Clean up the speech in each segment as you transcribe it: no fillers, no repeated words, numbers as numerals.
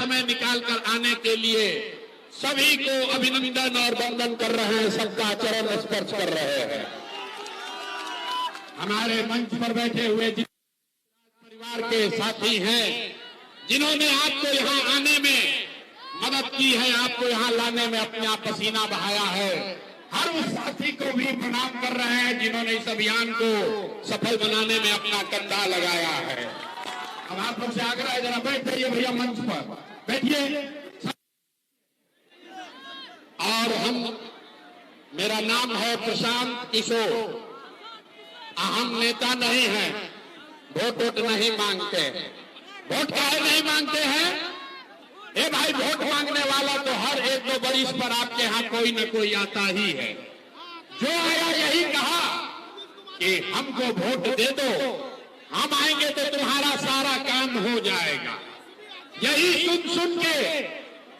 समय निकालकर आने के लिए सभी को अभिनंदन और वंदन कर रहे हैं, सबका चरण स्पर्श कर रहे हैं। हमारे मंच पर बैठे हुए परिवार के साथी हैं जिन्होंने आपको यहाँ आने में मदद की है, आपको यहाँ लाने में अपना पसीना बहाया है, हर उस साथी को भी प्रणाम कर रहे हैं जिन्होंने इस अभियान को सफल बनाने में अपना कंधा लगाया है। अब आप लोग से आग्रह है, जरा बैठ जाइए भैया, मंच पर बैठिए। और मेरा नाम है प्रशांत किशोर, हम नेता नहीं हैं, वोट नहीं मांगते। वोट काहे नहीं मांगते हैं? ए भाई, वोट मांगने वाला तो हर एक दो बरिस पर आपके यहाँ कोई न कोई आता ही है। जो आया यही कहा कि हमको वोट दे दो, हम आएंगे तो तुम्हारा सारा काम हो जाएगा। यही सुन के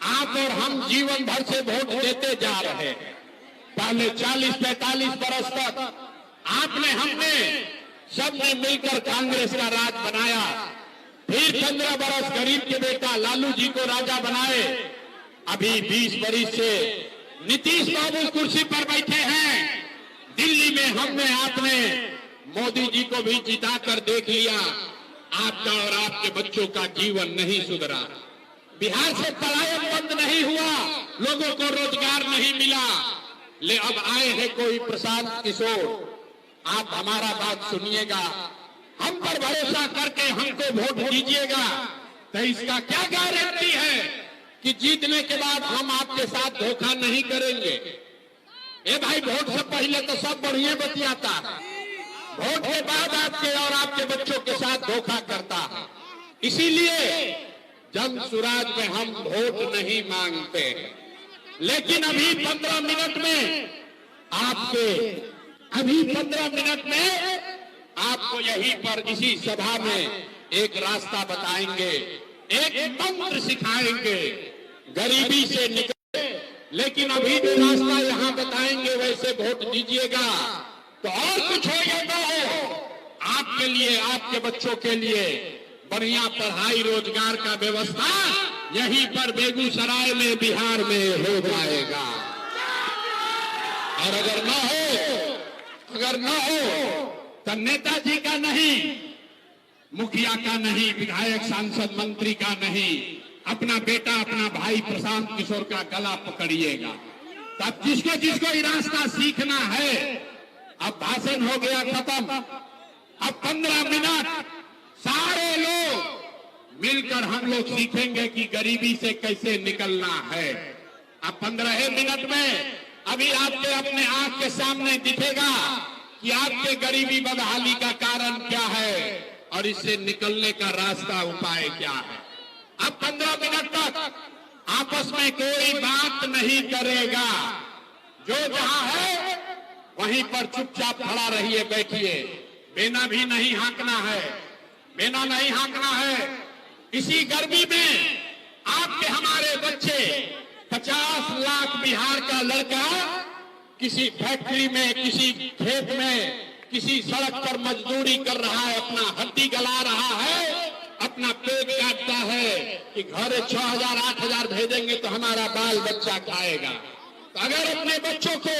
आप और हम जीवन भर से वोट देते जा रहे हैं। पहले 40-45 बरस तक आपने हमने सबने मिलकर कांग्रेस का राज बनाया, फिर 15 बरस गरीब के बेटा लालू जी को राजा बनाए, अभी 20 बरस से नीतीश बाबू कुर्सी पर बैठे हैं। दिल्ली में हमने आपने मोदी जी को भी जिताकर देख लिया, आपका और आपके बच्चों का जीवन नहीं सुधरा। बिहार से पलायन बंद नहीं हुआ, लोगों को रोजगार नहीं मिला। ले अब आए हैं कोई प्रशांत किशोर, आप हमारा बात सुनिएगा, हम पर भरोसा करके हमको वोट दीजिएगा, तो इसका क्या गारंटी है कि जीतने के बाद हम आपके साथ धोखा नहीं करेंगे? ए भाई, वोट से पहले तो सब बढ़िया बतियाता है, वोट के बाद आपके और आपके बच्चों के साथ धोखा करता है। इसीलिए जन सुराज में हम वोट नहीं मांगते। लेकिन अभी 15 मिनट में आपको यहीं पर इसी सभा में एक रास्ता बताएंगे, एक मंत्र सिखाएंगे, गरीबी से निकले। लेकिन अभी जो रास्ता यहाँ बताएंगे वैसे वोट दीजिएगा, तो और कुछ हो या ना हो, आपके लिए, आपके बच्चों के लिए बढ़िया पढ़ाई रोजगार का व्यवस्था यहीं पर बेगूसराय में, बिहार में हो जाएगा। और अगर न हो तो नेताजी का नहीं, मुखिया का नहीं, विधायक सांसद मंत्री का नहीं, अपना बेटा, अपना भाई प्रशांत किशोर का गला पकड़िएगा। तब जिसको जिसको ये रास्ता सीखना है, अब भाषण हो गया खत्म, अब 15 मिनट सारे लोग मिलकर हम लोग सीखेंगे कि गरीबी से कैसे निकलना है। अब 15 मिनट में अभी आपके अपने आंख के सामने दिखेगा कि आपके गरीबी बदहाली का कारण क्या है और इससे निकलने का रास्ता, उपाय क्या है। अब 15 मिनट तक आपस में कोई बात नहीं करेगा, जो जहां है वहीं पर चुपचाप खड़ा रहिए, बैठिए, बेना भी नहीं हाँकना है, बेना नहीं हाँकना है। इसी गर्मी में आपके हमारे बच्चे, 50 लाख बिहार का लड़का किसी फैक्ट्री में, किसी खेत में, किसी सड़क पर मजदूरी कर रहा है, अपना हड्डी गला रहा है, अपना पेट काटता है कि घर 6,000 8,000 भेजेंगे तो हमारा बाल बच्चा खाएगा। तो अगर अपने बच्चों को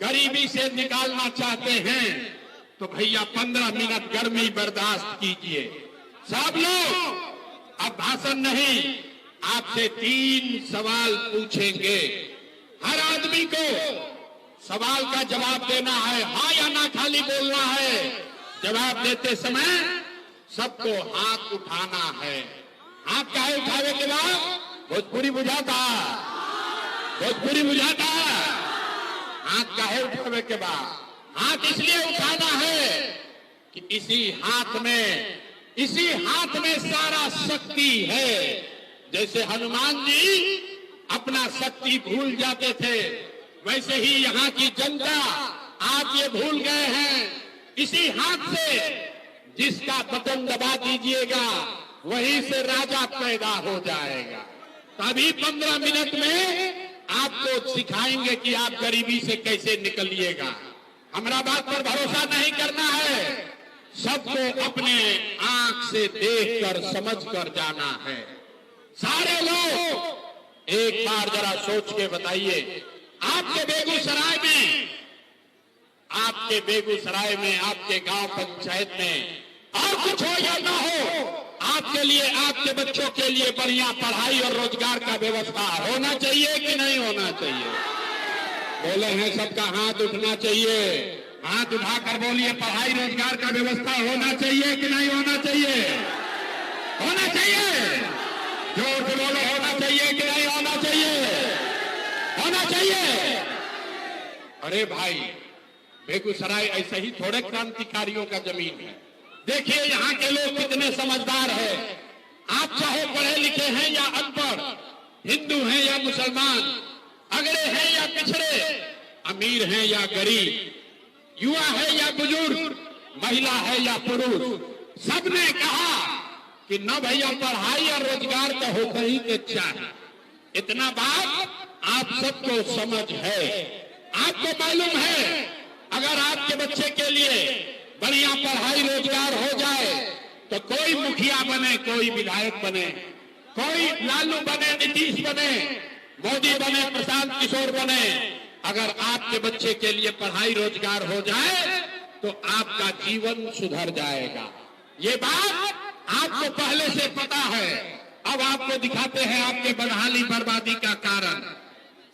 गरीबी से निकालना चाहते हैं तो भैया 15 मिनट गर्मी बर्दाश्त कीजिए। सब लोग अब भाषण नहीं, आपसे 3 सवाल पूछेंगे। हर आदमी को सवाल का जवाब देना है, हाँ या ना खाली बोलना है। जवाब देते समय सबको हाथ उठाना है। हाथ काहे उठावे के बाद? भोजपुरी बुझाता, भोजपुरी बुझाता। हाथ काहे उठावे के बाद? हाथ इसलिए उठाना है कि इसी हाथ में सारा शक्ति है। जैसे हनुमान जी अपना शक्ति भूल जाते थे, वैसे ही यहाँ की जनता आप ये भूल गए हैं। इसी हाथ से जिसका बटन दबा दीजिएगा वहीं से राजा पैदा हो जाएगा। तभी 15 मिनट में आपको सिखाएंगे कि आप गरीबी से कैसे निकलिएगा। हमारा बात पर भरोसा नहीं करना है, सबको अपने आंख से देखकर समझकर जाना है। सारे एक बार जरा सोच के बताइए, आपके बेगूसराय में, आपके गांव पंचायत में और कुछ हो या ना हो, आपके लिए, आपके बच्चों के लिए बढ़िया पढ़ाई और रोजगार का व्यवस्था होना चाहिए कि नहीं होना चाहिए? बोले हैं सबका हाथ उठना चाहिए। हाथ उठाकर बोलिए, पढ़ाई रोजगार का व्यवस्था होना चाहिए कि नहीं होना चाहिए? होना चाहिए। जोर से बोलो, होना चाहिए कि नहीं होना चाहिए? होना चाहिए। अरे भाई, बेगूसराय ऐसे ही थोड़े क्रांतिकारियों का जमीन है। देखिए यहाँ के लोग कितने समझदार हैं। आप चाहे पढ़े लिखे हैं या अनपढ़, हिंदू हैं या मुसलमान, अगड़े हैं या पिछड़े, अमीर हैं या गरीब, युवा है या बुजुर्ग, महिला है या पुरुष, सबने कहा कि न भैया पढ़ाई और रोजगार तो होता ही के चाहिए। इतना बात आप सबको समझ है। आपको मालूम है, अगर आपके बच्चे के लिए बढ़िया पढ़ाई रोजगार हो जाए तो कोई मुखिया बने, कोई विधायक बने, कोई लालू बने, नीतीश बने, मोदी बने, प्रशांत किशोर बने, अगर आपके बच्चे के लिए पढ़ाई रोजगार हो जाए तो आपका जीवन सुधर जाएगा। ये बात आपको पहले से पता है। अब आपको दिखाते हैं आपके बदहाली बर्बादी का कारण।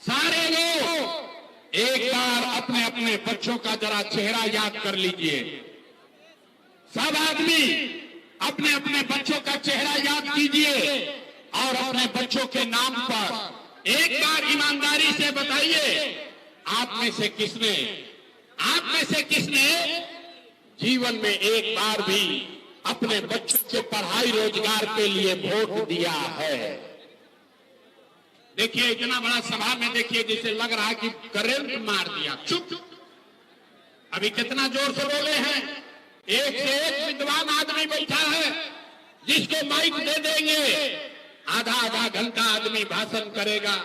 सारे लोग एक बार अपने अपने बच्चों का जरा चेहरा याद कर लीजिए। सब आदमी अपने अपने बच्चों का चेहरा याद कीजिए और अपने बच्चों के नाम पर एक बार ईमानदारी से बताइए, आप में से किसने जीवन में एक बार भी अपने बच्चों के पढ़ाई रोजगार के लिए वोट दिया है? देखिए, इतना बड़ा सभा में देखिए, जैसे लग रहा है कि करंट मार दिया। चुप। अभी कितना जोर से बोले हैं। एक से एक विद्वान आदमी बैठा है, जिसको माइक दे देंगे, आधा आधा घंटा आदमी भाषण करेगा।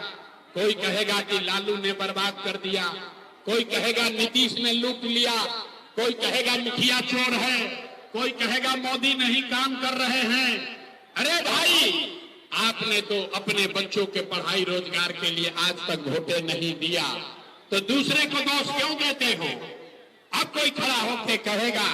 कोई कहेगा कि लालू ने बर्बाद कर दिया, कोई कहेगा नीतीश ने लूट लिया, कोई कहेगा मुखिया चोर है, कोई कहेगा मोदी नहीं काम कर रहे हैं। अरे भाई, आपने तो अपने बच्चों के पढ़ाई रोजगार के लिए आज तक वोटे नहीं दिया, तो दूसरे को दोष क्यों देते हो? अब कोई खड़ा होकर कहेगा,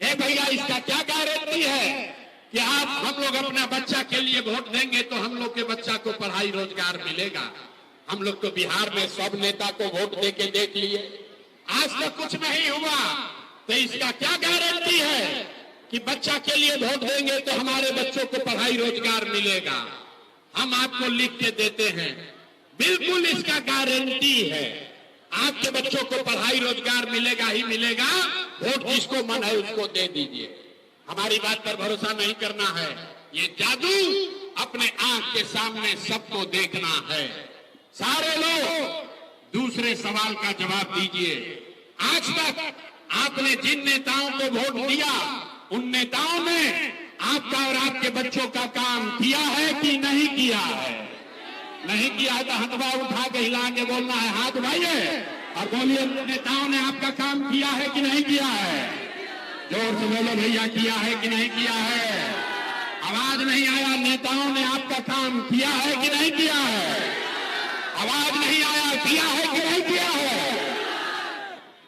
ए भैया, इसका क्या गारंटी है कि आप, हम लोग अपना बच्चा के लिए वोट देंगे तो हम लोग के बच्चा को पढ़ाई रोजगार मिलेगा? हम लोग तो बिहार में सब नेता को वोट देके देख लिए, आज तक कुछ नहीं हुआ। तो इसका क्या गारंटी है कि बच्चा के लिए वोट देंगे तो हमारे बच्चों को पढ़ाई रोजगार मिलेगा? हम आपको लिख के देते हैं, बिल्कुल इसका गारंटी है, आपके बच्चों को पढ़ाई रोजगार मिलेगा ही मिलेगा। वोट जिसको मन है उसको दे दीजिए। हमारी बात पर भरोसा नहीं करना है। ये जादू अपने आंख के सामने सबको देखना है। सारे लोग दूसरे सवाल का जवाब दीजिए। आज तक आपने जिन नेताओं को वोट दिया, उन नेताओं ने आपका और आपके बच्चों का काम किया है कि नहीं किया है? नहीं किया है तो हथवा उठा के हिला के बोलना है, हाथ उठाइए और बोलिए, नेताओं ने आपका काम किया है कि नहीं किया है? जोर से बोलो भैया, किया है कि नहीं किया है? आवाज नहीं आया। नेताओं ने आपका काम किया है कि नहीं किया है? आवाज नहीं आया। किया है कि नहीं किया है?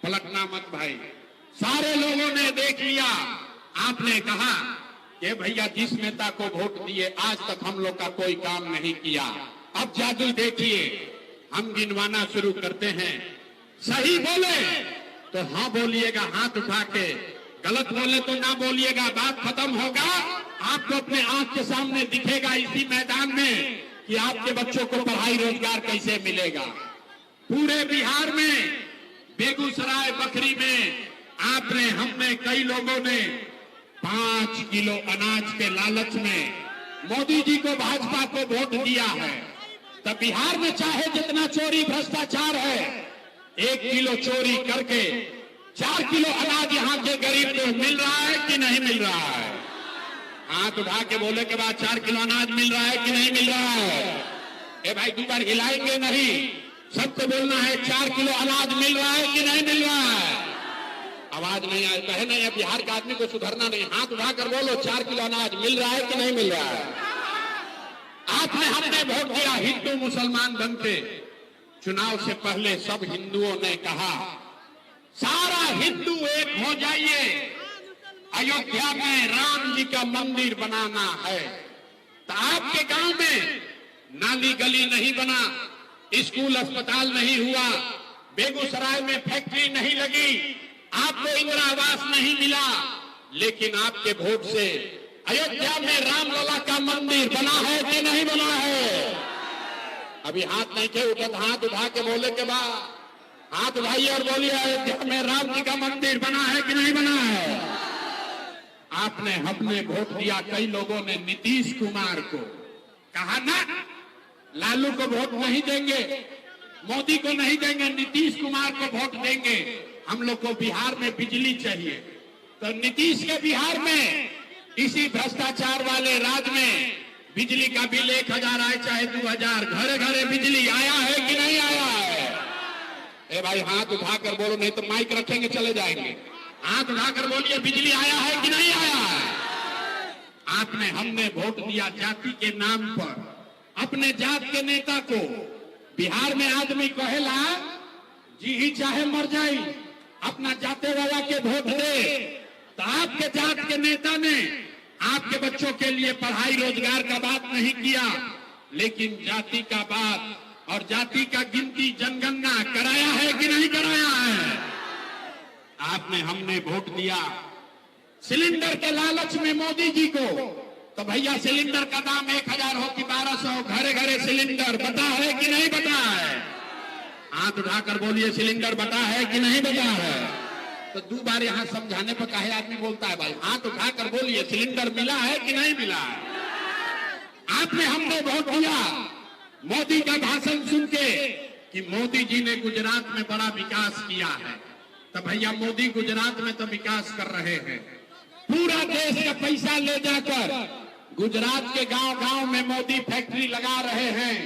पलटना मत भाई। सारे लोगों ने देख लिया। आपने कहा कि भैया, जिस नेता को वोट दिए आज तक हम लोग का कोई काम नहीं किया। अब जादू देखिए, हम गिनवाना शुरू करते हैं। सही बोले तो हाँ बोलिएगा हाथ उठा के, गलत बोले तो ना बोलिएगा। बात खत्म होगा। आपको अपने आंख के सामने दिखेगा इसी मैदान में कि आपके बच्चों को पढ़ाई रोजगार कैसे मिलेगा। पूरे बिहार में, बेगूसराय बखरी में आपने, हमने, कई लोगों ने 5 किलो अनाज के लालच में मोदी जी को, भाजपा को वोट दिया है। तब बिहार में चाहे जितना चोरी भ्रष्टाचार है, 1 किलो चोरी करके 4 किलो अनाज यहाँ के गरीब को मिल रहा है कि नहीं मिल रहा है? हाथ उठा के बोले के बाद 4 किलो अनाज मिल रहा है कि नहीं मिल रहा है? ए भाई, 2 बार हिलाएंगे नहीं, सबको बोलना है 4 किलो अनाज मिल रहा है कि नहीं मिल रहा है? आवाज नहीं आए, कहे नहीं, बिहार के आदमी को सुधरना नहीं। हाथ उठाकर बोलो, 4 किलो अनाज मिल रहा है कि नहीं मिल रहा है? आपने हमने वोट दिया हिंदू मुसलमान बनते। चुनाव से पहले सब हिंदुओं ने कहा सारा हिंदू एक हो जाइए, अयोध्या में राम जी का मंदिर बनाना है। तो आपके गांव में नाली गली नहीं बना, स्कूल अस्पताल नहीं हुआ, बेगूसराय में फैक्ट्री नहीं लगी, आपको इंदिरा आवास नहीं मिला, लेकिन आपके वोट से अयोध्या में रामलला का मंदिर बना है कि नहीं बना है? अभी हाथ नहीं थे उठा, हाथ उठा के बोले के बाद हाथ उठाइए और बोलिए अयोध्या में राम जी का मंदिर बना है कि नहीं बना है? आपने हमने वोट दिया, कई लोगों ने नीतीश कुमार को कहा ना लालू को वोट नहीं देंगे, मोदी को नहीं देंगे, नीतीश कुमार को वोट देंगे। हम लोग को बिहार में बिजली चाहिए, तो नीतीश के बिहार में इसी भ्रष्टाचार वाले राज्य में बिजली का बिल 1000 आए चाहे 2000, घरे घरे बिजली आया है कि नहीं आया है? ए भाई हाथ उठाकर बोलो, नहीं तो माइक रखेंगे चले जाएंगे। हाथ उठाकर बोलिए बिजली आया है कि नहीं आया है? आपने हमने वोट दिया जाति के नाम पर, अपने जात के नेता को। बिहार में आदमी कहेला जी ही चाहे मर जाए अपना जाते वाला के वोट दे, तो आपके जात के नेता ने आपके बच्चों के लिए पढ़ाई रोजगार का बात नहीं किया, लेकिन जाति का बात और जाति का गिनती जनगणना कराया है कि नहीं कराया है? आपने हमने वोट दिया सिलेंडर के लालच में मोदी जी को, तो भैया सिलेंडर का दाम 1000 हो कि 1200, घरे घरे सिलेंडर बता है कि नहीं बता है? हाथ उठाकर बोलिए सिलेंडर बता है कि नहीं बता है? तो 2 बार यहाँ समझाने पर काहे आदमी बोलता है भाई? हाथ उठाकर बोलिए सिलेंडर मिला है कि नहीं मिला है? आपने हमने वोट दिया मोदी का भाषण सुन के कि मोदी जी ने गुजरात में बड़ा विकास किया है, तो भैया मोदी गुजरात में तो विकास कर रहे हैं, पूरा देश का पैसा ले जाकर गुजरात के गांव-गांव में मोदी फैक्ट्री लगा रहे हैं,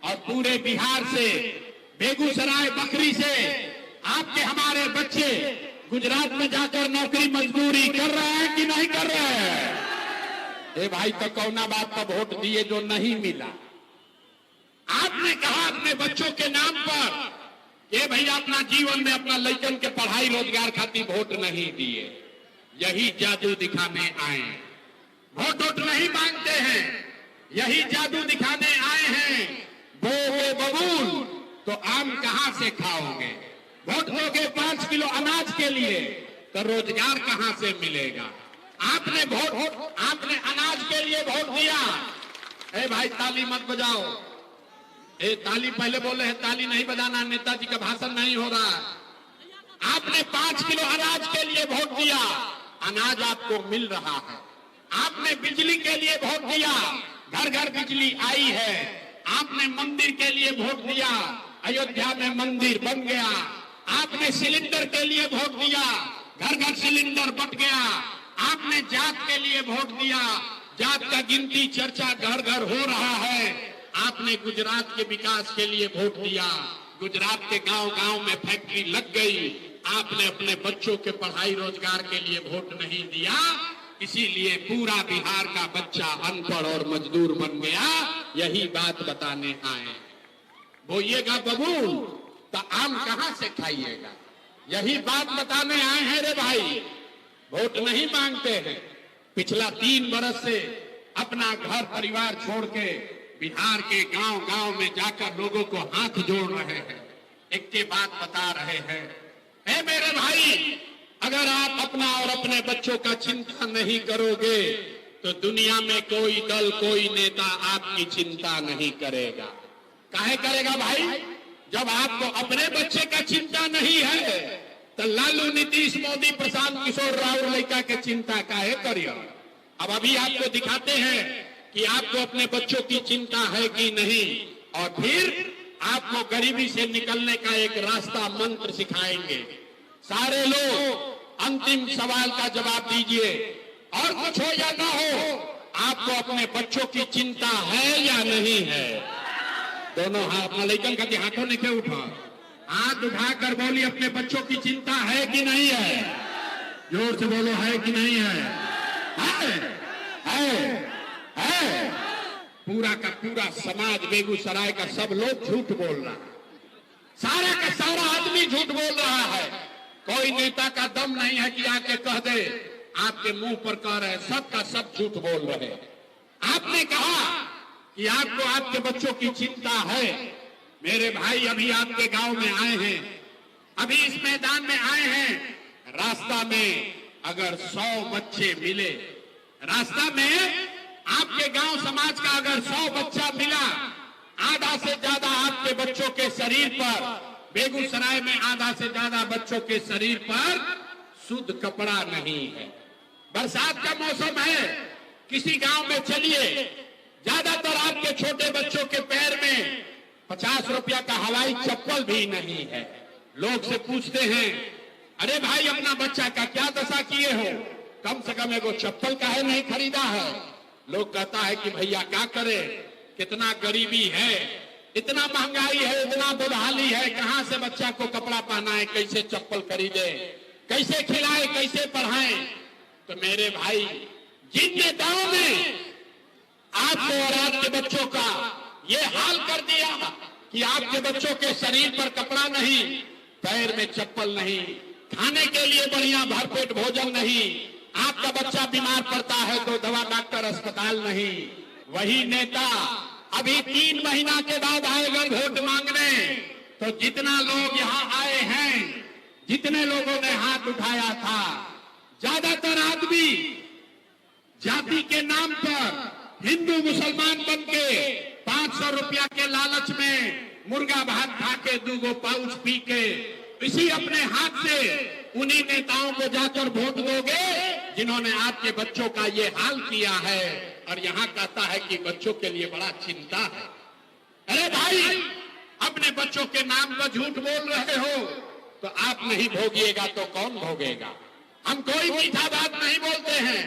और पूरे बिहार से बेगूसराय बकरी से आपके हमारे बच्चे गुजरात में जाकर नौकरी मजदूरी कर रहे हैं कि नहीं कर रहे हैं? ए भाई तो कौना बात का वोट दिए जो नहीं मिला? आपने कहा अपने बच्चों के नाम पर ये भैया अपना जीवन में अपना लड़कन के पढ़ाई रोजगार खातिर वोट नहीं दिए, यही जादू दिखाने आए। वोट नहीं मांगते हैं, यही जादू दिखाने आए हैं। बोगे बबूल तो आम कहां से खाओगे? वोट दोगे 5 किलो अनाज के लिए, तो रोजगार कहां से मिलेगा? आपने अनाज के लिए वोट दिया। ए भाई ताली मत बजाओ, ए ताली पहले बोले हैं, ताली नहीं बजाना, नेताजी का भाषण नहीं हो रहा। आपने 5 किलो अनाज के लिए वोट दिया, अनाज आपको मिल रहा है। आपने बिजली के लिए वोट दिया, घर घर बिजली आई है। आपने मंदिर के लिए वोट दिया, अयोध्या में मंदिर बन गया। आपने सिलेंडर के लिए वोट दिया, घर घर सिलेंडर बंट गया। आपने जात के लिए वोट दिया, जात का गिनती चर्चा घर घर हो रहा है। आपने गुजरात के विकास के लिए वोट दिया, गुजरात के गांव-गांव में फैक्ट्री लग गई। आपने अपने बच्चों के पढ़ाई रोजगार के लिए वोट नहीं दिया, इसीलिए पूरा बिहार का बच्चा अनपढ़ और मजदूर बन गया। यही बात बताने आए। बोइएगा बबूल तो आम कहां से खाइएगा? यही बात बताने आए हैं रे भाई। वोट नहीं मांगते हैं। पिछला 3 बरस से अपना घर परिवार छोड़ के बिहार के गांव-गांव में जाकर लोगों को हाथ जोड़ रहे हैं, एक के बात बता रहे हैं। ऐ मेरे भाई, अगर आप अपना और अपने बच्चों का चिंता नहीं करोगे तो दुनिया में कोई दल, कोई नेता आपकी चिंता नहीं करेगा। काहे करेगा भाई? जब आपको अपने बच्चे का चिंता नहीं है तो लालू, नीतीश, मोदी, प्रशांत किशोर, राहुल लड़का के चिंता काहे करिए? अब अभी आपको दिखाते हैं कि आपको अपने बच्चों की चिंता है कि नहीं, और फिर आपको गरीबी से निकलने का एक रास्ता मंत्र सिखाएंगे। सारे लोग अंतिम सवाल का जवाब दीजिए, और कुछ हो या ना हो, आपको अपने बच्चों की चिंता है या नहीं है? दोनों हाथ अपना लेकर करके हाथों नीचे उठा, हाथ उठाकर बोलिए अपने बच्चों की चिंता है कि नहीं है? जोर से बोलो है कि नहीं है? है, है, है। पूरा का पूरा समाज बेगूसराय का सब लोग झूठ बोल रहा है, सारा का सारा आदमी झूठ बोल रहा है। कोई नेता का दम नहीं है कि आके कह दे आपके मुंह पर कह रहे, सबका सब झूठ बोल रहे। आपने कहा कि आपको आपके बच्चों की चिंता है। मेरे भाई अभी आपके गांव में आए हैं, अभी इस मैदान में आए हैं, रास्ता में अगर 100 बच्चे मिले, रास्ता में आपके गांव समाज का अगर 100 बच्चा मिला, आधा से ज्यादा आपके बच्चों के शरीर पर, बेगूसराय में आधा से ज्यादा बच्चों के शरीर पर शुद्ध कपड़ा नहीं है। बरसात का मौसम है, किसी गांव में चलिए, ज्यादातर आपके छोटे बच्चों के पैर में 50 रुपया का हवाई चप्पल भी नहीं है। लोग से पूछते हैं, अरे भाई अपना बच्चा का क्या दशा किए हो, कम से कम एगो चप्पल का है नहीं खरीदा है। लोग कहता है कि भैया क्या करे, कितना गरीबी है, इतना महंगाई है, इतना बुढ़हाली है, कहां से बच्चा को कपड़ा पहनाए, कैसे चप्पल खरीदे, कैसे खिलाए, कैसे पढ़ाए। तो मेरे भाई, जिन नेताओं ने आपको और आपके बच्चों का ये हाल कर दिया कि आपके बच्चों के शरीर पर कपड़ा नहीं, पैर में चप्पल नहीं, खाने के लिए बढ़िया भरपेट भोजन नहीं, आपका बच्चा बीमार पड़ता है तो दवा डॉक्टर अस्पताल नहीं, वही नेता अभी 3 महीना के बाद आएगा वोट मांगने। तो जितना लोग यहाँ आए हैं, जितने लोगों ने हाथ उठाया था, ज्यादातर आदमी जाति के नाम पर हिंदू मुसलमान बनके 500 रुपया के लालच में मुर्गा भात खा के 2 पाउच पी के इसी अपने हाथ से उन्हीं नेताओं को जाकर वोट दोगे जिन्होंने आपके बच्चों का ये हाल किया है। और यहाँ कहता है कि बच्चों के लिए बड़ा चिंता है। अरे भाई, अपने बच्चों के नाम पर झूठ बोल रहे हो तो आप नहीं भोगिएगा तो कौन भोगेगा। हम कोई मीठा बात नहीं बोलते हैं।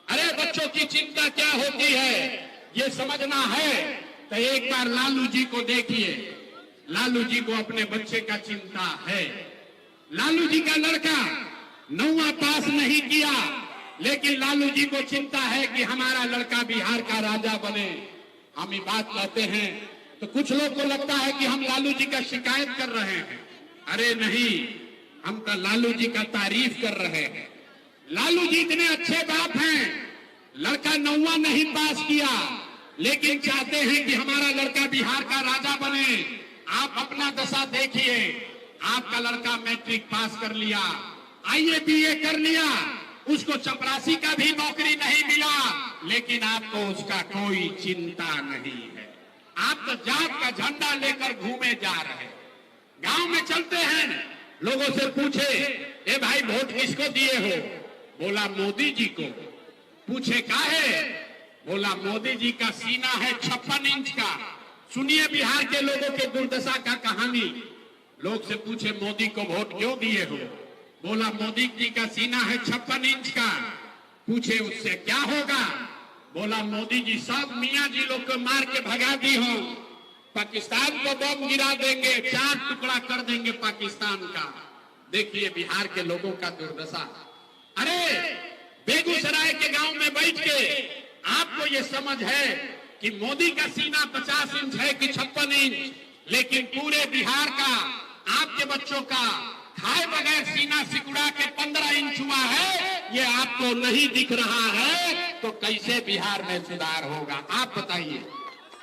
अरे बच्चों की चिंता क्या होती है ये समझना है तो एक बार लालू जी को देखिए। लालू जी को अपने बच्चे का चिंता है। लालू जी का लड़का 9वां पास नहीं किया, लेकिन लालू जी को चिंता है कि हमारा लड़का बिहार का राजा बने। हम ये बात कहते हैं तो कुछ लोग को लगता है कि हम लालू जी का शिकायत कर रहे हैं। अरे नहीं, हम तो लालू जी का तारीफ कर रहे हैं। लालू जी इतने अच्छे बाप हैं, लड़का 9वां नहीं पास किया लेकिन चाहते हैं कि हमारा लड़का बिहार का राजा बने। आप अपना दशा देखिए, आपका लड़का मैट्रिक पास कर लिया, आईए बीए कर लिया, उसको चपरासी का भी नौकरी नहीं मिला, लेकिन आपको उसका कोई चिंता नहीं है। आप तो जात का झंडा लेकर घूमे जा रहे। गांव में चलते हैं, लोगों से पूछे, ए भाई वोट किसको दिए हो? बोला मोदी जी को। पूछे काहे? बोला मोदी जी का सीना है 56 इंच का। सुनिए बिहार के लोगों के दुर्दशा का कहानी। लोग से पूछे मोदी को वोट क्यों दिए हो? बोला मोदी जी का सीना है 56 इंच का। पूछे उससे क्या होगा? बोला मोदी जी सब मियां जी लोग को मार के भगा दी हो, पाकिस्तान को बम गिरा देंगे, 4 टुकड़ा कर देंगे पाकिस्तान का। देखिए बिहार के लोगों का दुर्दशा। अरे बेगूसराय के गांव में बैठ के आपको ये समझ है कि मोदी का सीना 50 इंच है कि 56 इंच, लेकिन पूरे बिहार का आपके बच्चों का खाए बगैर सीना सिकुड़ा के 15 इंच हुआ है, ये आपको नहीं दिख रहा है। तो कैसे बिहार में सुधार होगा? आप बताइए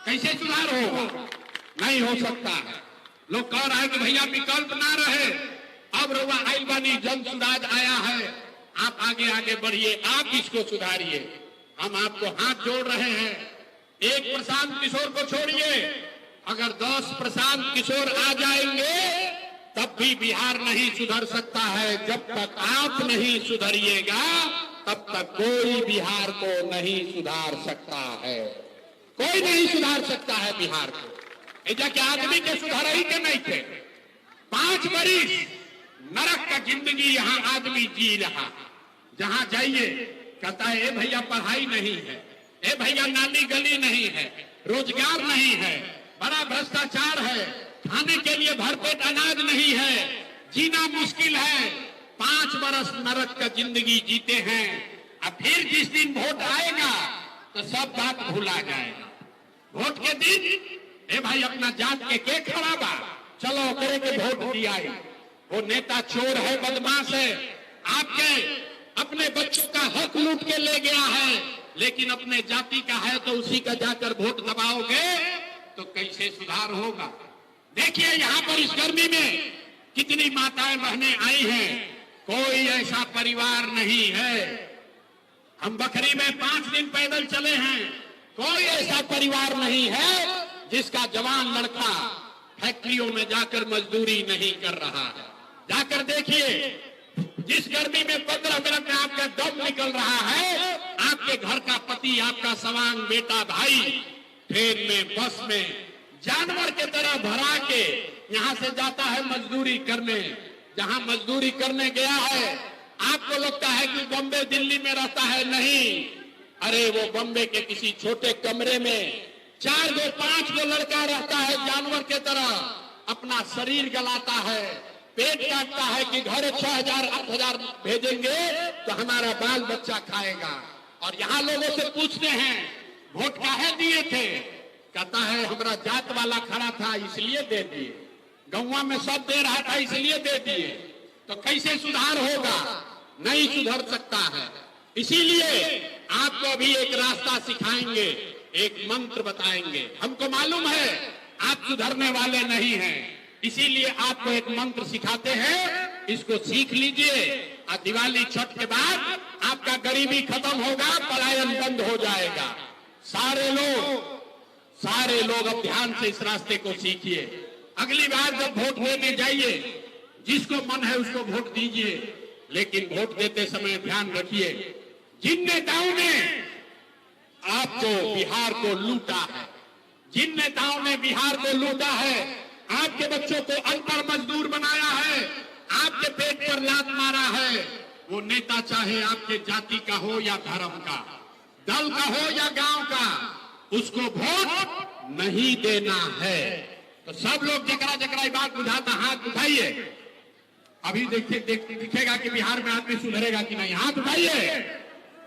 कैसे सुधार होगा? नहीं हो सकता है। लोग कह रहे हैं कि भैया विकल्प ना रहे, अब रुआ आई बानी जन सुधार आया है, आप आगे आगे बढ़िए, आप इसको सुधारिए। हम आपको हाथ जोड़ रहे हैं। एक प्रशांत किशोर को छोड़िए, अगर 10 प्रशांत किशोर आ जाएंगे तब भी बिहार नहीं सुधर सकता है। जब तक आप नहीं सुधरिएगा तब तक कोई बिहार को नहीं सुधार सकता है। कोई नहीं सुधार सकता है बिहार को। ऐसा कि आदमी के सुधार ही के नहीं थे। 5 बरिस नरक का जिंदगी यहाँ आदमी जी रहा। जहां जाइए कहता है ए भैया पढ़ाई नहीं है, ए भैया नाली गली नहीं है, रोजगार नहीं है, बड़ा भ्रष्टाचार है, खाने के लिए भरपेट अनाज नहीं है, जीना मुश्किल है। 5 बरस नरक का जिंदगी जीते हैं। अब फिर जिस दिन वोट आएगा तो सब बात भुला जाएगा। वोट के दिन ए भाई अपना जात के खड़ा बा, चलो करे के वोट दिया। वो नेता चोर है, बदमाश है, आपके अपने बच्चों का हक लूट के ले गया है, लेकिन अपने जाति का है तो उसी का जाकर वोट दबाओगे तो कैसे सुधार होगा। देखिए यहाँ पर इस गर्मी में कितनी माताएं बहनें आई हैं, कोई ऐसा परिवार नहीं है। हम बकरी में 5 दिन पैदल चले हैं, कोई ऐसा परिवार नहीं है जिसका जवान लड़का फैक्ट्रियों में जाकर मजदूरी नहीं कर रहा है। जाकर देखिए, जिस गर्मी में 15 मिनट में आपका दम निकल रहा है, आपके घर का पति, आपका सवांग बेटा भाई ट्रेन में, बस में जानवर के तरह भरा के यहां से जाता है मजदूरी करने। जहां मजदूरी करने गया है, आपको लगता है कि बॉम्बे दिल्ली में रहता है, नहीं, अरे वो बॉम्बे के किसी छोटे कमरे में 4 गो 5 गो लड़का रहता है, जानवर के तरह अपना शरीर गलाता है, पेट काटता है कि घर 6,000 8,000 भेजेंगे तो हमारा बाल बच्चा खाएगा। और यहाँ लोगों से पूछते हैं वोट काहे दिए थे, कहता है हमारा जात वाला खड़ा था इसलिए दे दिए, गौवा में सब दे रहा था इसलिए दे दिए। तो कैसे सुधार होगा, नहीं सुधर सकता है। इसीलिए आपको अभी एक रास्ता सिखाएंगे, एक मंत्र बताएंगे। हमको मालूम है आप सुधरने वाले नहीं हैं, इसीलिए आपको एक मंत्र सिखाते हैं, इसको सीख लीजिए। और दिवाली छठ के बाद आपका गरीबी खत्म होगा, पलायन बंद हो जाएगा। सारे लोग अब ध्यान से इस रास्ते को सीखिए। अगली बार जब वोट देने जाइए, जिसको मन है उसको वोट दीजिए, लेकिन वोट देते समय ध्यान रखिए, जिन नेताओं ने आपको बिहार को लूटा है, जिन नेताओं ने बिहार को लूटा है, आपके बच्चों को अनपढ़ मजदूर बनाया है, आपके पेट पर लात मारा है, वो नेता चाहे आपके जाति का हो या धर्म का, दल का हो या गांव का, उसको वोट नहीं देना है। तो सब लोग जकरा जकरा बात बुझाता हाथ उठाइए। अभी दिखेगा कि बिहार में आदमी सुधरेगा कि नहीं, हाथ उठाइए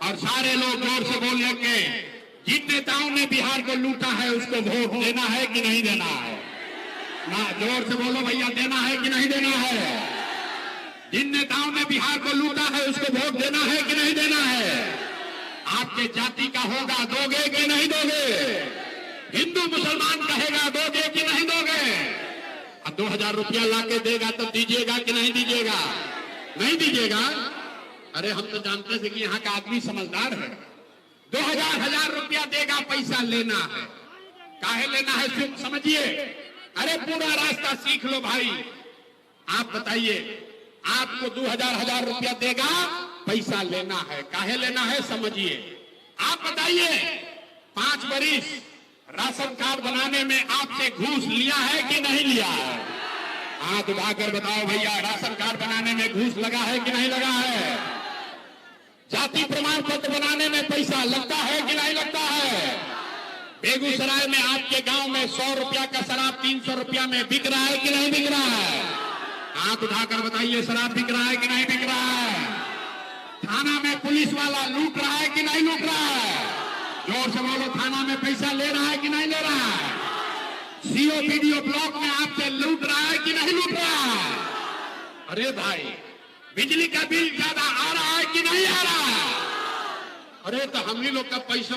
और सारे लोग जोर से बोलेंगे, जिन नेताओं ने बिहार को लूटा है उसको वोट देना है कि नहीं देना है। ना जोर से बोलो भैया, देना है कि नहीं देना है। जिन नेताओं ने बिहार को लूटा है उसको वोट देना है कि नहीं देना है। आपके जाति का होगा, दोगे कि नहीं दोगे। हिंदू मुसलमान कहेगा, दोगे कि नहीं दोगे। 2000 रुपया लाके देगा तो दीजिएगा कि नहीं दीजिएगा, नहीं दीजिएगा। अरे हम तो जानते थे कि यहाँ का आदमी समझदार है। 2000 रुपया देगा, पैसा लेना है, काहे लेना है सिर्फ समझिए। अरे पूरा रास्ता सीख लो भाई। आप बताइए, आपको 2000 रुपया देगा, पैसा लेना है, काहे लेना है समझिए। आप बताइए, 5 बरिस राशन कार्ड बनाने में आपसे घूस लिया है कि नहीं लिया है। हाथ उठाकर बताओ भैया, राशन कार्ड बनाने में घूस लगा है कि नहीं लगा है। जाति प्रमाण पत्र बनाने में पैसा लगता है कि नहीं लगता है। बेगूसराय में आपके गांव में 100 रुपया का शराब 300 रुपया में बिक रहा है कि नहीं बिक रहा है। हाथ उठाकर बताइए, शराब बिक रहा है कि नहीं बिक रहा है। थाना में पुलिस वाला लूट रहा है कि नहीं लूट रहा है। जोर से बोलो, थाना में पैसा ले रहा है कि नहीं ले रहा है। सीओ पीडीओ ब्लॉक में आपसे लूट रहा है कि नहीं लूट रहा है। अरे भाई, बिजली का बिल ज्यादा आ रहा है कि नहीं आ रहा है। अरे तो हम ही लोग का पैसा,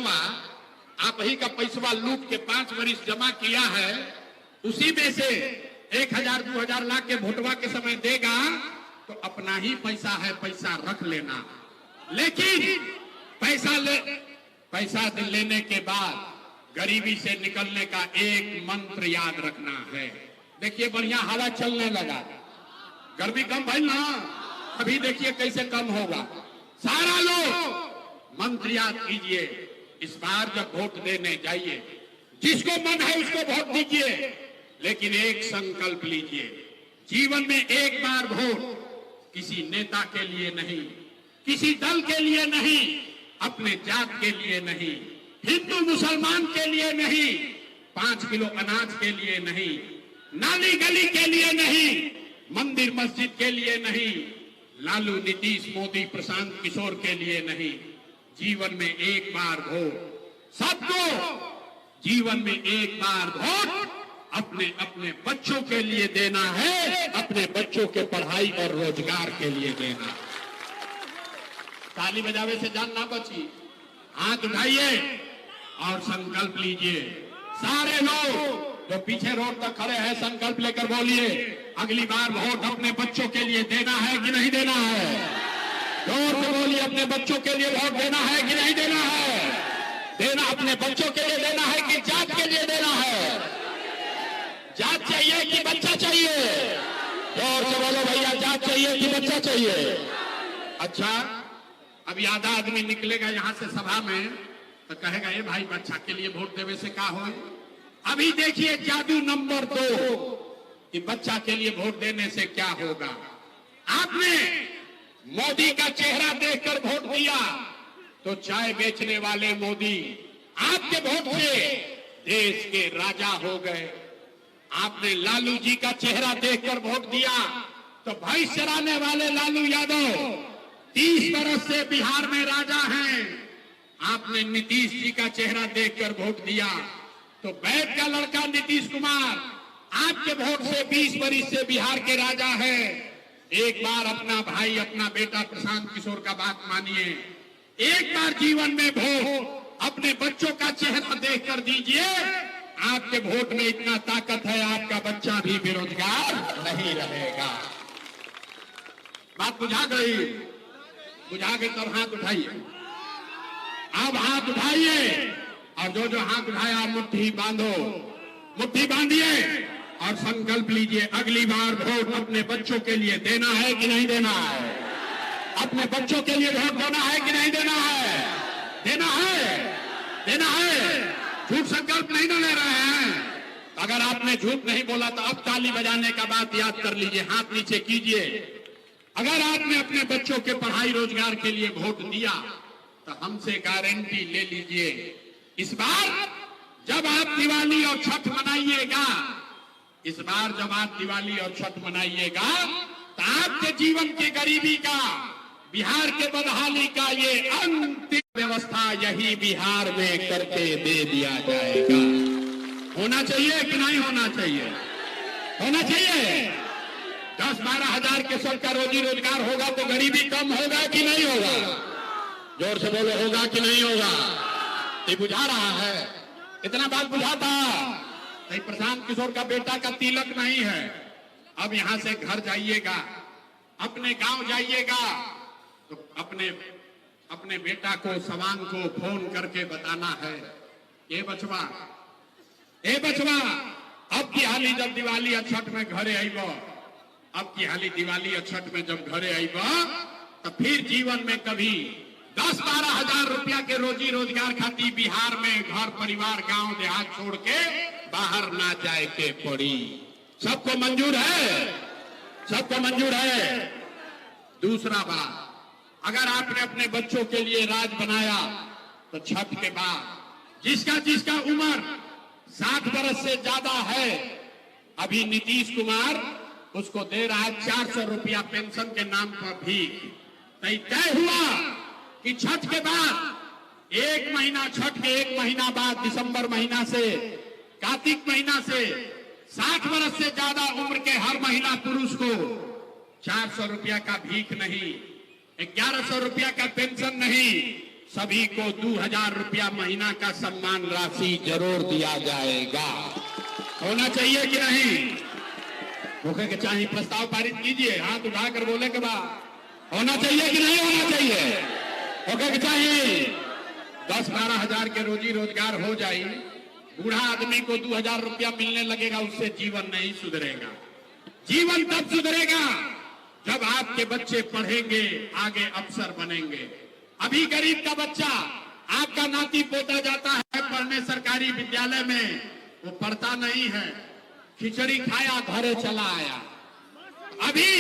आप ही का पैसा लूट के 5 बरिस जमा किया है, उसी में से 1000 2000 लाख के वोटवा के समय देगा तो अपना ही पैसा है, पैसा रख लेना। लेकिन पैसा लेने के बाद गरीबी से निकलने का एक मंत्र याद रखना है। देखिए बढ़िया हवा चलने लगा, गर्मी कम भाई ना, अभी देखिए कैसे कम होगा। सारा लोग मंत्र याद कीजिए। इस बार जब वोट देने जाइए, जिसको मन है उसको वोट दीजिए, लेकिन एक संकल्प लीजिए, जीवन में एक बार वोट, किसी नेता के लिए नहीं, किसी दल के लिए नहीं, अपने जात के लिए नहीं, हिंदू मुसलमान के लिए नहीं, 5 किलो अनाज के लिए नहीं, नाली गली के लिए नहीं, मंदिर मस्जिद के लिए नहीं, लालू नीतीश मोदी प्रशांत किशोर के लिए नहीं, जीवन में एक बार वोट। सबको जीवन में एक बार वोट अपने अपने बच्चों के लिए देना है, अपने बच्चों के पढ़ाई और रोजगार के लिए देना। ताली बजावे से जान ना बची। हाथ उठाइए और संकल्प लीजिए। सारे लोग जो पीछे रोड तक खड़े हैं, संकल्प लेकर बोलिए, अगली बार वोट अपने बच्चों के लिए देना है कि नहीं देना है? जोर से बोलिए, अपने बच्चों के लिए वोट देना है कि नहीं देना है? देना अपने बच्चों के लिए देना है कि जात के लिए देना है? जात चाहिए कि बच्चा चाहिए? जोर से बोलो भैया, जात चाहिए कि बच्चा चाहिए? अच्छा, अब आधा आदमी निकलेगा यहां से सभा में तो कहेगा ये भाई बच्चा के लिए वोट देवे से क्या हो। अभी देखिए जादू नंबर 2 कि बच्चा के लिए वोट देने से क्या होगा। आपने मोदी का चेहरा देखकर वोट दिया तो चाय बेचने वाले मोदी आपके वोट से देश के राजा हो गए। आपने लालू जी का चेहरा देखकर वोट दिया तो भैंस चराने वाले लालू यादव 30 बरस से बिहार में राजा हैं। आपने नीतीश जी का चेहरा देखकर वोट दिया तो बैठ का लड़का नीतीश कुमार आपके वोट से 20 बरस से बिहार के राजा है। एक बार अपना भाई, अपना बेटा प्रशांत किशोर का बात मानिए। एक बार जीवन में वोट अपने बच्चों का चेहरा देखकर दीजिए। आपके वोट में इतना ताकत है, आपका बच्चा भी बेरोजगार नहीं रहेगा। बात बुझा गई? बुझा गई तब हाथ उठाइए। अब हाथ उठाइए और जो जो हाथ उठाया मुट्ठी बांधो, मुट्ठी बांधिए और संकल्प लीजिए, अगली बार वोट अपने बच्चों के लिए देना है कि नहीं देना है? अपने बच्चों के लिए वोट देना है कि नहीं देना है? देना है, देना है। झूठ संकल्प नहीं ना ले रहे हैं। अगर आपने झूठ नहीं बोला तो अब ताली बजाने का बात याद कर लीजिए, हाथ नीचे कीजिए। अगर आपने अपने बच्चों के पढ़ाई रोजगार के लिए वोट दिया तो हमसे गारंटी ले लीजिए, इस बार जब आप दिवाली और छठ मनाइएगा, इस बार जब आप दिवाली और छठ मनाइएगा तो आपके जीवन की गरीबी का, बिहार के बदहाली का ये अंतिम व्यवस्था यही बिहार में करके दे दिया जाएगा। होना चाहिए कि नहीं होना चाहिए? होना चाहिए। 10-12 हजार के सबका रोजी रोजगार होगा तो गरीबी कम होगा कि नहीं होगा? जोर से बोलो, होगा कि नहीं होगा? ये बुझा रहा है? इतना बात बुझाता नहीं। प्रशांत किशोर का बेटा का तिलक नहीं है। अब यहां से घर जाइएगा, अपने गांव जाइएगा तो अपने बेटा को, सवांग को फोन करके बताना है, ये बचवा, ए बचवा, अब की हाली जब दिवाली और छठ में घरे आईब, अब की हाली दिवाली और छठ में जब घरे आईब तो फिर जीवन में कभी 10-12 हजार रुपया के रोजी रोजगार खाती बिहार में घर परिवार गांव देहात छोड़ के बाहर ना जाए के पड़ी। सबको मंजूर है? सबको मंजूर है? दूसरा बात, अगर आपने अपने बच्चों के लिए राज बनाया तो छठ के बाद जिसका उम्र 60 बरस से ज्यादा है, अभी नीतीश कुमार उसको दे रहा है 400 रुपया पेंशन के नाम पर भी। तय हुआ कि छठ के बाद 1 महीना, छठ के 1 महीना बाद दिसंबर महीना से कार्तिक महीना से 60 बरस से ज्यादा उम्र के हर महिला पुरुष को 400 रुपया का भीख नहीं, 1100 रुपया का पेंशन नहीं, सभी को 2000 रुपया महीना का सम्मान राशि जरूर दिया जाएगा। होना चाहिए कि नहीं? होके के चाहिए? प्रस्ताव पारित कीजिए, हाथ उठाकर बोले के बाद होना चाहिए कि नहीं होना चाहिए? होके के चाहिए? 10-12 हजार के रोजी रोजगार हो जाए, बूढ़ा आदमी को 2000 रुपया मिलने लगेगा, उससे जीवन नहीं सुधरेगा। जीवन तब सुधरेगा जब आपके बच्चे पढ़ेंगे, आगे अफसर बनेंगे। अभी गरीब का बच्चा, आपका नाती पोता जाता है पढ़ने सरकारी विद्यालय में, वो पढ़ता नहीं है, खिचड़ी खाया घरे चला आया। अभी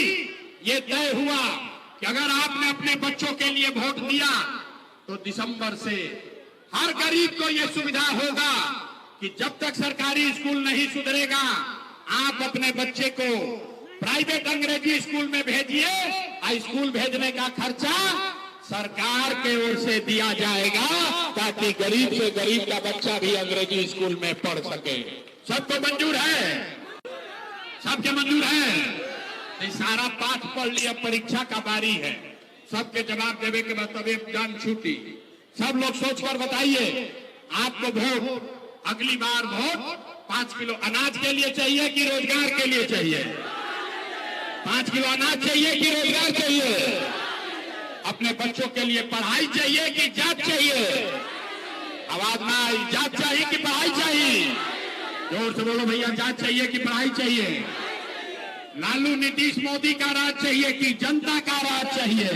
ये तय हुआ कि अगर आपने अपने बच्चों के लिए वोट दिया तो दिसंबर से हर गरीब को यह सुविधा होगा कि जब तक सरकारी स्कूल नहीं सुधरेगा, आप अपने बच्चे को प्राइवेट अंग्रेजी स्कूल में भेजिए। स्कूल भेजने का खर्चा सरकार के ओर से दिया जाएगा ताकि गरीब से गरीब का बच्चा भी अंग्रेजी स्कूल में पढ़ सके। सबको मंजूर है? सबके मंजूर है? तो सारा पाठ पढ़ लिया, परीक्षा का बारी है, सबके जवाब देवे के बाद तब जान छूटी। सब लोग सोचकर बताइए, आपको वोट अगली बार वोट 5 किलो अनाज के लिए चाहिए कि रोजगार के लिए चाहिए? 5 किलो अनाज चाहिए कि रोजगार चाहिए? अपने बच्चों के लिए पढ़ाई चाहिए कि जात चाहिए? आवाज ना आई। जात चाहिए कि पढ़ाई चाहिए? जोर से बोलो भैया, जात चाहिए कि पढ़ाई चाहिए? लालू नीतीश मोदी का राज चाहिए कि जनता का राज चाहिए?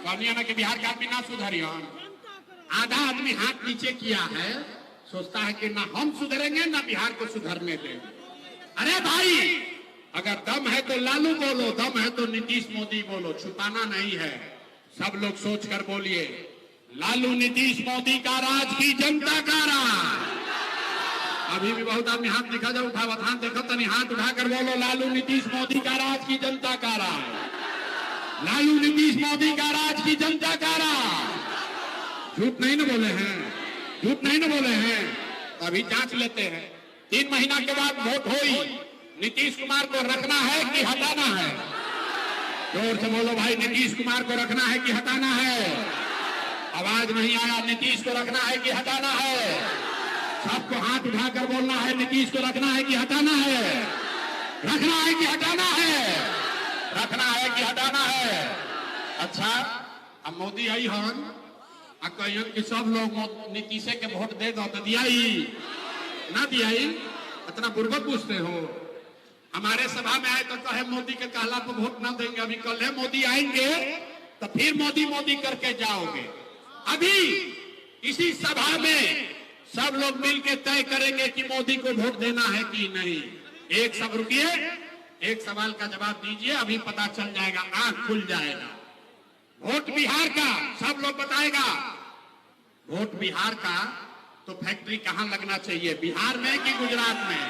कहनिया ना कि बिहार का आदमी ना सुधरियो। आधा आदमी हाथ नीचे किया है, सोचता है कि ना हम सुधरेंगे ना बिहार को सुधरने देंगे। अरे भाई, अगर दम है तो लालू बोलो, दम है तो नीतीश मोदी बोलो, छुपाना नहीं है। सब लोग सोचकर बोलिए, लालू नीतीश मोदी का राज की जनता का राज। अभी भी बहुत आदमी हाथ दिखा जाओ, उठावा हाथ देखो तनी, हाथ उठाकर बोलो, लालू नीतीश मोदी का राज की जनता का राज। लालू नीतीश मोदी का राज की जनता का राज। झूठ नहीं ना बोले हैं? झूठ नहीं ना बोले हैं? अभी जांच लेते हैं। 3 महीना के बाद वोट होई, नीतीश कुमार को रखना है कि हटाना है? जोर से बोलो भाई, नीतीश कुमार को रखना है कि हटाना है? आवाज नहीं आया। नीतीश को रखना है कि हटाना है? सबको हाथ उठाकर बोलना है, नीतीश को रखना है कि हटाना है? रखना है कि हटाना है? रखना है कि हटाना है? अच्छा, अब मोदी आई हन कहियन कि सब लोग नीतीश के वोट दे दो, तो दिया ही ना दिया ही? इतना बुर्बक पूछते हो। हमारे सभा में आए तो कहे मोदी के कहला पर वोट ना देंगे। अभी कल है मोदी आएंगे तो फिर मोदी मोदी करके जाओगे। अभी इसी सभा में सब लोग मिलकर तय करेंगे कि मोदी को वोट देना है कि नहीं। एक सब रुकिए, एक सवाल का जवाब दीजिए, अभी पता चल जाएगा, आंख खुल जाएगा। वोट बिहार का सब लोग बताएगा। वोट बिहार का तो फैक्ट्री कहां लगना चाहिए, बिहार में कि गुजरात में?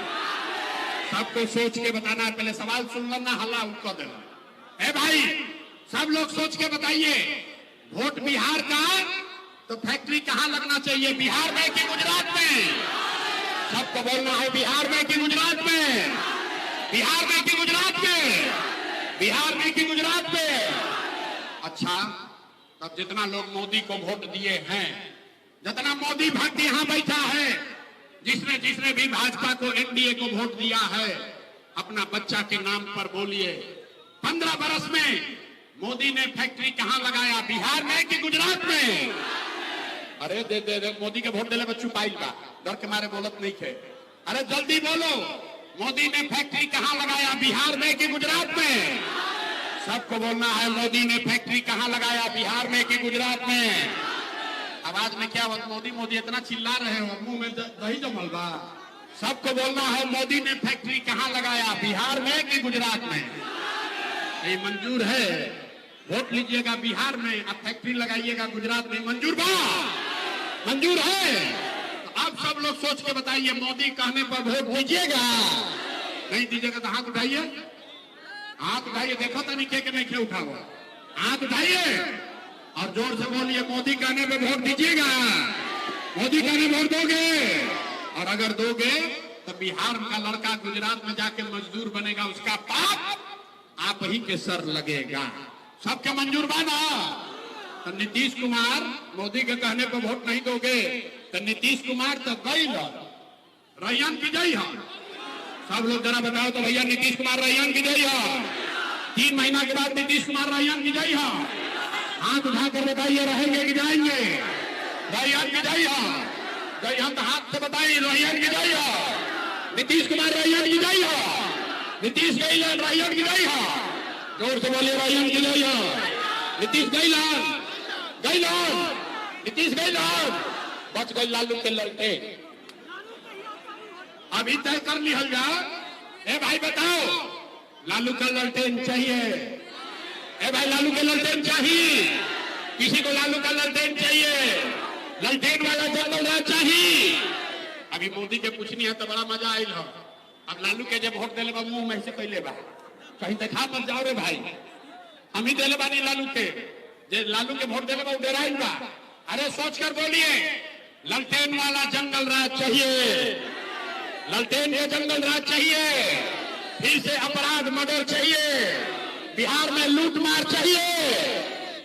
सबको सोच के बताना है। पहले सवाल सुन लेना, हल्ला उठा देना। ए भाई, सब लोग सोच के बताइए, वोट बिहार का तो फैक्ट्री कहां लगना चाहिए, बिहार में कि गुजरात में? सबको बोलना है, बिहार में कि गुजरात में? बिहार में कि गुजरात में? बिहार में कि गुजरात में? अच्छा, तब जितना लोग मोदी को वोट दिए हैं, जितना मोदी भक्त यहां बैठा है, जिसने जिसने भी भाजपा को, एनडीए को वोट दिया है, अपना बच्चा के नाम पर बोलिए, 15 बरस में मोदी ने फैक्ट्री कहां लगाया, बिहार में कि गुजरात में? अरे दे दे, दे मोदी के वोट देले बच्चू पाइल बा, डर के मारे बोलत नहीं थे। अरे जल्दी बोलो, मोदी ने फैक्ट्री कहां लगाया, बिहार में कि गुजरात में? सबको बोलना है, मोदी ने फैक्ट्री कहां लगाया, बिहार में कि गुजरात में? आवाज में क्या मोदी मोदी इतना चिल्ला रहे हो, मुंह में दही जमल बा? सबको बोलना है, मोदी ने फैक्ट्री कहां लगाया, बिहार में कि गुजरात में? ये मंजूर है? वोट लीजिएगा बिहार में, अब फैक्ट्री लगाइएगा गुजरात में। मंजूर बा? मंजूर है? तो अब सब लोग सोच के बताइए, मोदी कहने पर वोट दीजिएगा? नहीं दीजिएगा तो हाथ उठाइए, हाथ उठाइए। देखो तो नीचे के नहीं उठा हुआ, हाथ उठाइए और जोर से बोलिए, मोदी कहने पे वोट दीजिएगा? मोदी कहने वोट दोगे? और अगर दोगे तो बिहार का लड़का गुजरात में जाके मजदूर बनेगा, उसका पाप आप ही के सर लगेगा। सबके मंजूर बाना? तो नीतीश कुमार, मोदी के कहने पे वोट नहीं दोगे तो नीतीश कुमार तो गई रैयन की जई है। सब लोग जरा बताओ तो भैया, नीतीश कुमार रैयन की जई है? 3 महीना के बाद नीतीश कुमार रैयन की जई है? हाथ उठाकर बताइए, रहेंगे कि जाएंगे? रैयन की जई है? जई हम तो हाथ से बताइए, रैयन की जई है? नीतीश कुमार रैयन की जई है? नीतीश गईलान रैयन की जई है? जोर से बोलिए, रैयन की जई है? नीतीश गईलान, गईलान, नीतीश गईलान। बच गई लालू के लड़के। अभी तय कर लिहल जा। ए भाई बताओ, लालू का ललटेन चाहिए? ए भाई, लालू के ललटेन चाहिए? किसी को लालू का ललटेन चाहिए? ललटेन वाला जंगल राज चाहिए? अभी मोदी के पूछनी है तो बड़ा मजा आयल हो। अब लालू के जब वोट दिले बा, मुंह में से कैले बा, कहीं देखा मत जाओ रे भाई, हम ही दिले बानी लालू के। जे लालू के वोट देने में डेरा इनका। अरे सोच कर बोलिए, ललटेन वाला जंगल राज चाहिए, ललटेन के जंगल राज चाहिए, फिर से अपराध मर्डर चाहिए, बिहार में लूट मार चाहिए,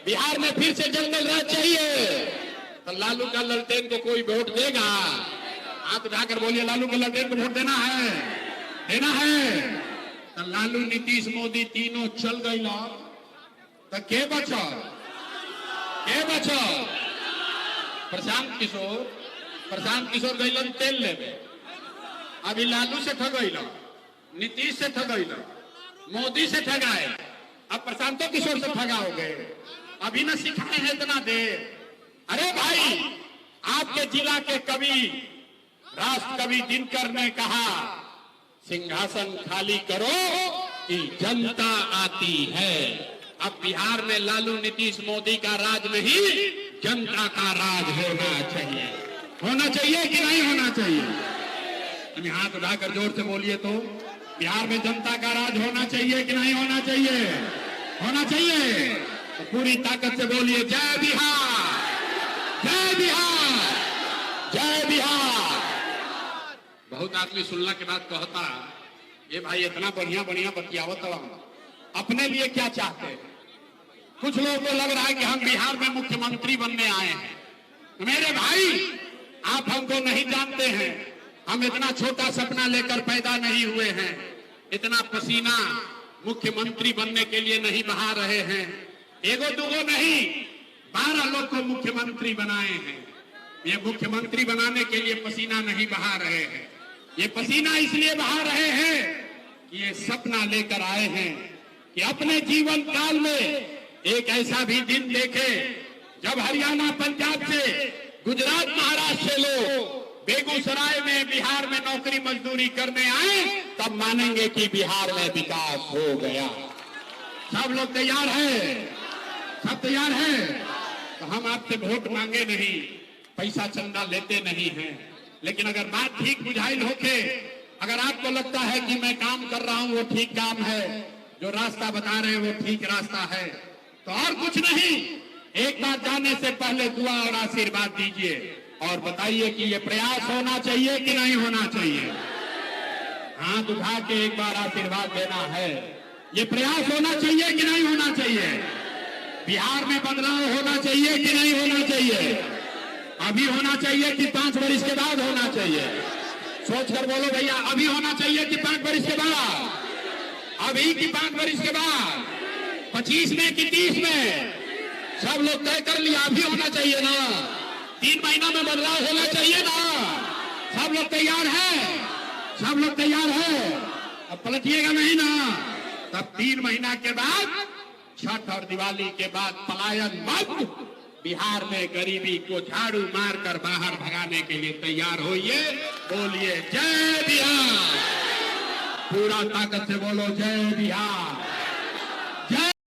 बिहार में फिर से जंगल राज चाहिए। तो लालू का ललटेन को कोई वोट देगा? हाथ उठाकर बोलिए, लालू के ललटेन को वोट देना है, देना है। तो लालू, नीतीश, मोदी तीनों चल गई लो तो के बचो, के बचो? प्रशांत किशोर गईलन तेल लेवे, अभी लालू से ठगैलो, नीतीश से ठगैलो, मोदी से ठगाए, अब प्रशांतो किशोर से ठगाओगे। अभी न सिखाए हैं इतना देर। अरे भाई, आपके जिला के कवि, राष्ट्र कवि दिनकर ने कहा, सिंहासन खाली करो कि जनता आती है। अब बिहार में लालू, नीतीश, मोदी का राज नहीं, जनता का राज होना चाहिए। होना चाहिए कि नहीं होना चाहिए? अभी हाथ उठाकर जोर से बोलिए तो, बिहार में जनता का राज होना चाहिए कि नहीं होना चाहिए? होना चाहिए। तो पूरी ताकत से बोलिए, जय बिहार, जय बिहार, जय बिहार। बहुत आदमी सुनने के बाद कहता, ये भाई इतना बढ़िया बढ़िया बतियावत, अपने लिए क्या चाहते हैं? कुछ लोगों को लग रहा है कि हम बिहार में मुख्यमंत्री बनने आए हैं। मेरे भाई, आप हमको नहीं जानते हैं, हम इतना छोटा सपना लेकर पैदा नहीं हुए हैं, इतना पसीना मुख्यमंत्री बनने के लिए नहीं बहा रहे हैं। एगो दूगो नहीं, 12 लोग को मुख्यमंत्री बनाए हैं। ये मुख्यमंत्री बनाने के लिए पसीना नहीं बहा रहे हैं, ये पसीना इसलिए बहा रहे हैं कि ये सपना लेकर आए हैं कि अपने जीवन काल में एक ऐसा भी दिन देखे जब हरियाणा, पंजाब से, गुजरात, महाराष्ट्र से लोग बेगूसराय में, बिहार में नौकरी मजदूरी करने आए, तब मानेंगे कि बिहार में विकास हो गया। सब लोग तैयार है? सब तैयार है? तो हम आपसे वोट मांगे नहीं, पैसा चंदा लेते नहीं हैं, लेकिन अगर बात ठीक बुझाइल होके, अगर आपको लगता है कि मैं काम कर रहा हूं वो ठीक काम है, जो रास्ता बता रहे हैं वो ठीक रास्ता है, तो और कुछ नहीं, एक बार जाने से पहले दुआ और आशीर्वाद दीजिए और बताइए कि ये प्रयास होना चाहिए कि नहीं होना चाहिए। हाथ उठा के एक बार आशीर्वाद देना है, ये प्रयास होना चाहिए कि नहीं होना चाहिए? बिहार में बदलाव होना चाहिए कि नहीं होना चाहिए? अभी होना चाहिए कि 5 वर्ष के बाद होना चाहिए? सोच कर बोलो भैया, अभी होना चाहिए कि 5 वर्ष के बाद? अभी कि 5 वर्ष के बाद? 25 में कि 30 में? सब लोग तय कर लिया, अभी होना चाहिए ना? 3 महीना में बदलाव होना चाहिए ना? सब लोग तैयार है? सब लोग तैयार है? अब पलटिएगा नहीं ना? तब 3 महीना के बाद, छठ और दिवाली के बाद पलायन मत, बिहार में गरीबी को झाड़ू मारकर बाहर भगाने के लिए तैयार होइए। बोलिए जय बिहार, पूरा ताकत से बोलो जय बिहार।